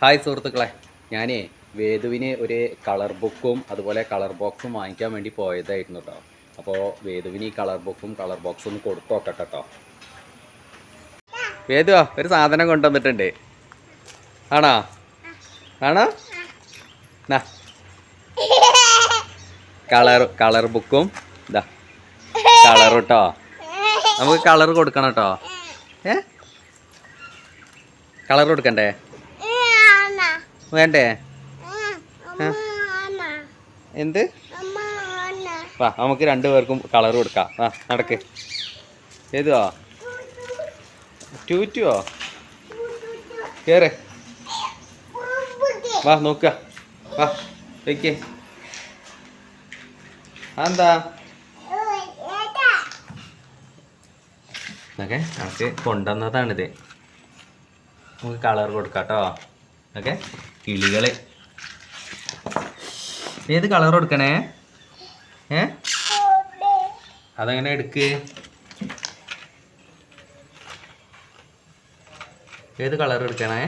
Hi സുഹൃത്തുക്കളെ, ഞാനേ വേദുവിന് ഒരു കളർ ബുക്കും അതുപോലെ കളർ ബോക്സും വാങ്ങിക്കാൻ വേണ്ടി പോയതായിരുന്നു കേട്ടോ. അപ്പോൾ വേദുവിന് ഈ കളർ ബുക്കും കളർ ബോക്സും ഒന്ന് കൊടുത്തു നോക്കട്ടെ കേട്ടോ. വേദുവാ, ഒരു സാധനം കൊണ്ടുവന്നിട്ടുണ്ട്. ആണോ ആണോ കളർ ബുക്കും ഇതാ കളർ കേട്ടോ. നമുക്ക് കളർ കൊടുക്കണം കേട്ടോ. കളർ കൊടുക്കണ്ടേ? വേണ്ടേ? എന്ത്? വാ, നമുക്ക് രണ്ടുപേർക്കും കളർ കൊടുക്കാം. ആ, നടക്ക്. ഏതുവാ? ടൂറ്റുവോ? കേറ്. വാ, നോക്കുക. വാ, വെക്ക്. എന്താ ഓക്കെ, നമുക്ക് കൊണ്ടുവന്നതാണിത്. നമുക്ക് കളർ കൊടുക്കാം കേട്ടോ. ഓക്കെ, കിളികള്. ഏത് കളർ കൊടുക്കണേ? അതങ്ങനെ എടുക്ക്. ഏത് കളർ എടുക്കണേ?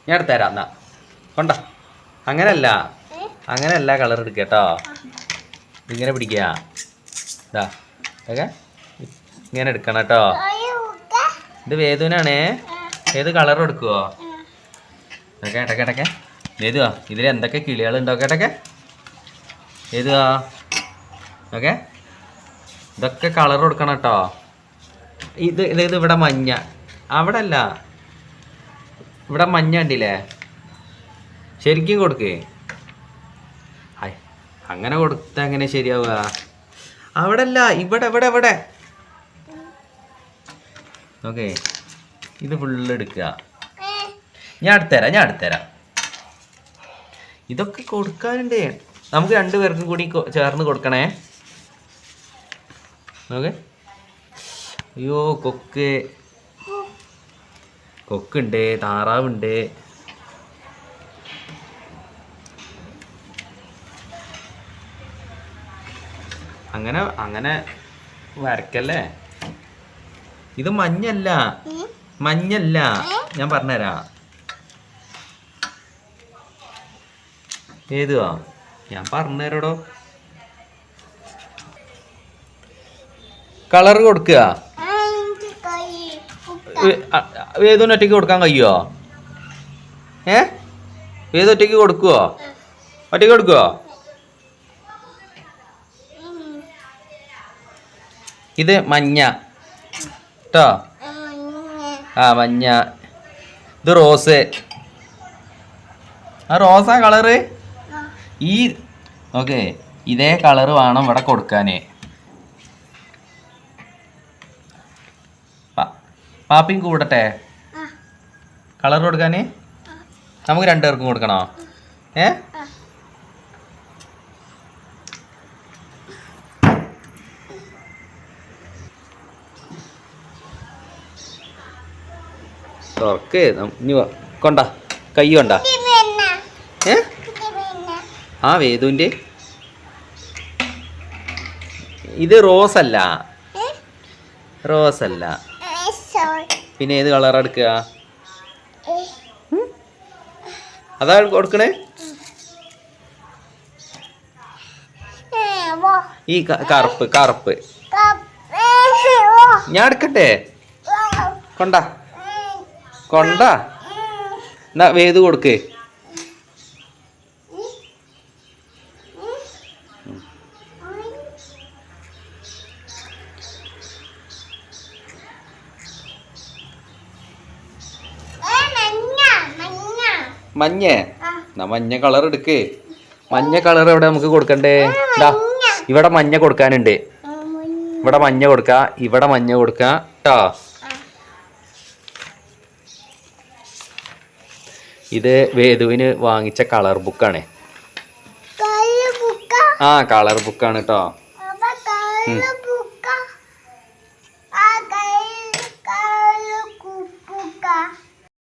ഞാൻ എടുത്തുതരാം. എന്നാ കൊണ്ട. അങ്ങനെയല്ല കളർ എടുക്കുക കേട്ടോ. ഇങ്ങനെ പിടിക്കുക. ഇതാ ഓക്കെ, ഇങ്ങനെ എടുക്കണം കേട്ടോ. ഇത് വേദുവിനാണേ. ഏത് കളർ എടുക്കുവോ? ഓക്കെ, ഇടയ്ക്ക് ഏതുവാ? ഇതിൽ എന്തൊക്കെ കിളികളുണ്ടോ? കേട്ടൊക്കെ ഏതുവാ? ഓക്കെ, ഇതൊക്കെ കളർ കൊടുക്കണം കേട്ടോ. ഇത് ഇവിടെ മഞ്ഞ, അവിടെ അല്ല, ഇവിടെ മഞ്ഞ ഉണ്ടില്ലേ? ശരിക്കും കൊടുക്കേ. ഹായ്, അങ്ങനെ കൊടുത്താൽ എങ്ങനെ ശരിയാവുക? അവിടെ അല്ല, ഇവിടെ. ഓക്കെ, ഇത് ഫുള്ള് എടുക്കുക. ഞാൻ എടുത്തുതരാം. ഇതൊക്കെ കൊടുക്കാനുണ്ട്. നമുക്ക് രണ്ടുപേർക്കും കൂടി ചേർന്ന് കൊടുക്കണേ. ഓക്കെ. അയ്യോ, കൊക്കുണ്ട്, താറാവുണ്ട്. അങ്ങനെ വരക്കല്ലേ. ഇത് മഞ്ഞല്ല, ഞാൻ പറഞ്ഞുതരാം. ഏതുവാ? ഞാൻ പറഞ്ഞുതരാടോ. കളർ കൊടുക്കുക. ഏതൊന്നും ഒറ്റയ്ക്ക് കൊടുക്കാൻ കഴിയുമോ? ഏതൊറ്റയ്ക്ക് കൊടുക്കുവോ? ഒറ്റയ്ക്ക് കൊടുക്കുവോ? ഇത് മഞ്ഞ കേട്ടോ. ആ, മഞ്ഞ. ഇത് റോസ്. ആ, റോസാ കളറ്. ഓക്കെ, ഇതേ കളറ് വേണം ഇവിടെ കൊടുക്കാന്. പാപ്പിയും കൂടട്ടെ കളർ കൊടുക്കാന്. നമുക്ക് രണ്ടുപേർക്കും കൊടുക്കണോ? തുറക്ക്. കൊണ്ട കൈ കൊണ്ട. ആ, വേദുവിൻ്റെ. ഇത് റോസല്ല. പിന്നെ ഏത് കളർ എടുക്കുക? അതാ കൊടുക്കണേ. ഈ കറുപ്പ്. ഞാൻ എടുക്കട്ടെ? കൊണ്ട എന്നാ വേദു കൊടുക്ക്. മഞ്ഞ കളർ എടുക്ക്. മഞ്ഞ കളർ എവിടെ നമുക്ക് കൊടുക്കണ്ടേ? ഇവിടെ മഞ്ഞ കൊടുക്കാനുണ്ട്. ഇവിടെ മഞ്ഞ കൊടുക്ക കേട്ടോ. ഇത് വേദുവിന് വാങ്ങിച്ച കളർ ബുക്കാണ്. ആ, കളർ ബുക്കാണ് കേട്ടോ.